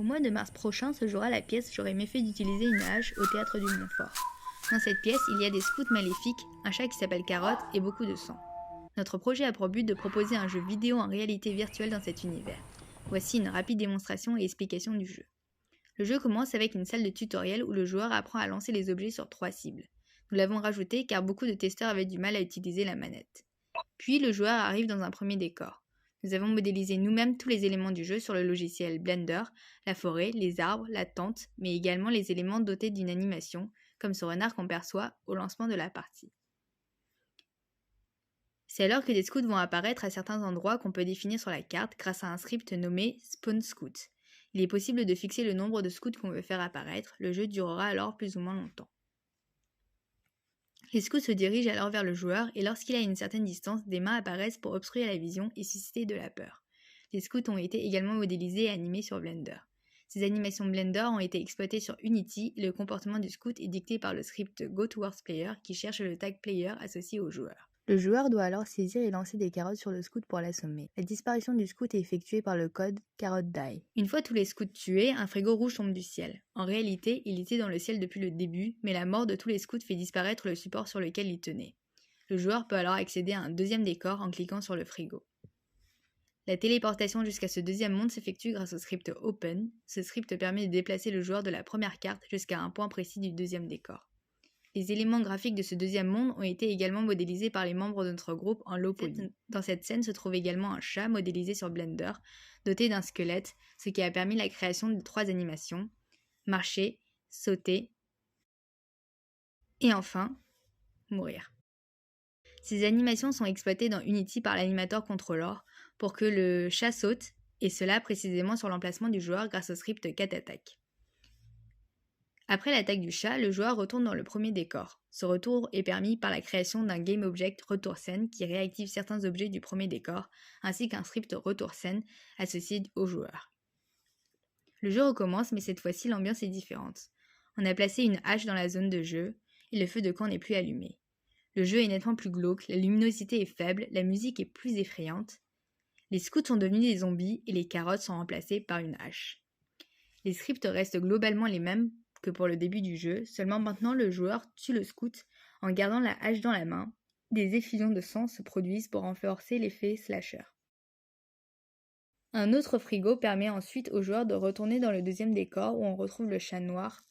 Au mois de mars prochain se jouera la pièce J'aurais mieux fait d'utiliser une hache au théâtre du Montfort. Dans cette pièce, il y a des scouts maléfiques, un chat qui s'appelle Carotte et beaucoup de sang. Notre projet a pour but de proposer un jeu vidéo en réalité virtuelle dans cet univers. Voici une rapide démonstration et explication du jeu. Le jeu commence avec une salle de tutoriel où le joueur apprend à lancer les objets sur 3 cibles. Nous l'avons rajouté car beaucoup de testeurs avaient du mal à utiliser la manette. Puis le joueur arrive dans un premier décor. Nous avons modélisé nous-mêmes tous les éléments du jeu sur le logiciel Blender, la forêt, les arbres, la tente, mais également les éléments dotés d'une animation, comme ce renard qu'on perçoit au lancement de la partie. C'est alors que des scouts vont apparaître à certains endroits qu'on peut définir sur la carte grâce à un script nommé Spawn Scout. Il est possible de fixer le nombre de scouts qu'on veut faire apparaître, le jeu durera alors plus ou moins longtemps. Les scouts se dirigent alors vers le joueur et lorsqu'il est à une certaine distance, des mains apparaissent pour obstruer la vision et susciter de la peur. Les scouts ont été également modélisés et animés sur Blender. Ces animations Blender ont été exploitées sur Unity et le comportement du scout est dicté par le script GoToWordsPlayer qui cherche le tag player associé au joueur. Le joueur doit alors saisir et lancer des carottes sur le scout pour l'assommer. La disparition du scout est effectuée par le code Carrot Die. Une fois tous les scouts tués, un frigo rouge tombe du ciel. En réalité, il était dans le ciel depuis le début, mais la mort de tous les scouts fait disparaître le support sur lequel il tenait. Le joueur peut alors accéder à un deuxième décor en cliquant sur le frigo. La téléportation jusqu'à ce deuxième monde s'effectue grâce au script Open. Ce script permet de déplacer le joueur de la première carte jusqu'à un point précis du deuxième décor. Les éléments graphiques de ce deuxième monde ont été également modélisés par les membres de notre groupe en low poly. Dans cette scène se trouve également un chat modélisé sur Blender, doté d'un squelette, ce qui a permis la création de 3 animations, marcher, sauter et enfin, mourir. Ces animations sont exploitées dans Unity par l'animator controller pour que le chat saute, et cela précisément sur l'emplacement du joueur grâce au script CatAttack. Après l'attaque du chat, le joueur retourne dans le premier décor. Ce retour est permis par la création d'un GameObject retour-scène qui réactive certains objets du premier décor, ainsi qu'un script retour-scène associé au joueur. Le jeu recommence, mais cette fois-ci l'ambiance est différente. On a placé une hache dans la zone de jeu, et le feu de camp n'est plus allumé. Le jeu est nettement plus glauque, la luminosité est faible, la musique est plus effrayante. Les scouts sont devenus des zombies et les carottes sont remplacées par une hache. Les scripts restent globalement les mêmes que pour le début du jeu, seulement maintenant le joueur tue le scout en gardant la hache dans la main. Des effusions de sang se produisent pour renforcer l'effet slasher. Un autre frigo permet ensuite au joueur de retourner dans le deuxième décor où on retrouve le chat noir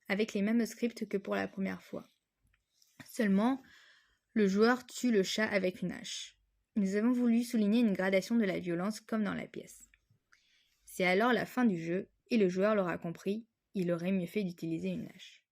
avec les mêmes scripts que pour la première fois. Seulement, le joueur tue le chat avec une hache. Nous avons voulu souligner une gradation de la violence comme dans la pièce. C'est alors la fin du jeu et le joueur l'aura compris, il aurait mieux fait d'utiliser une hache.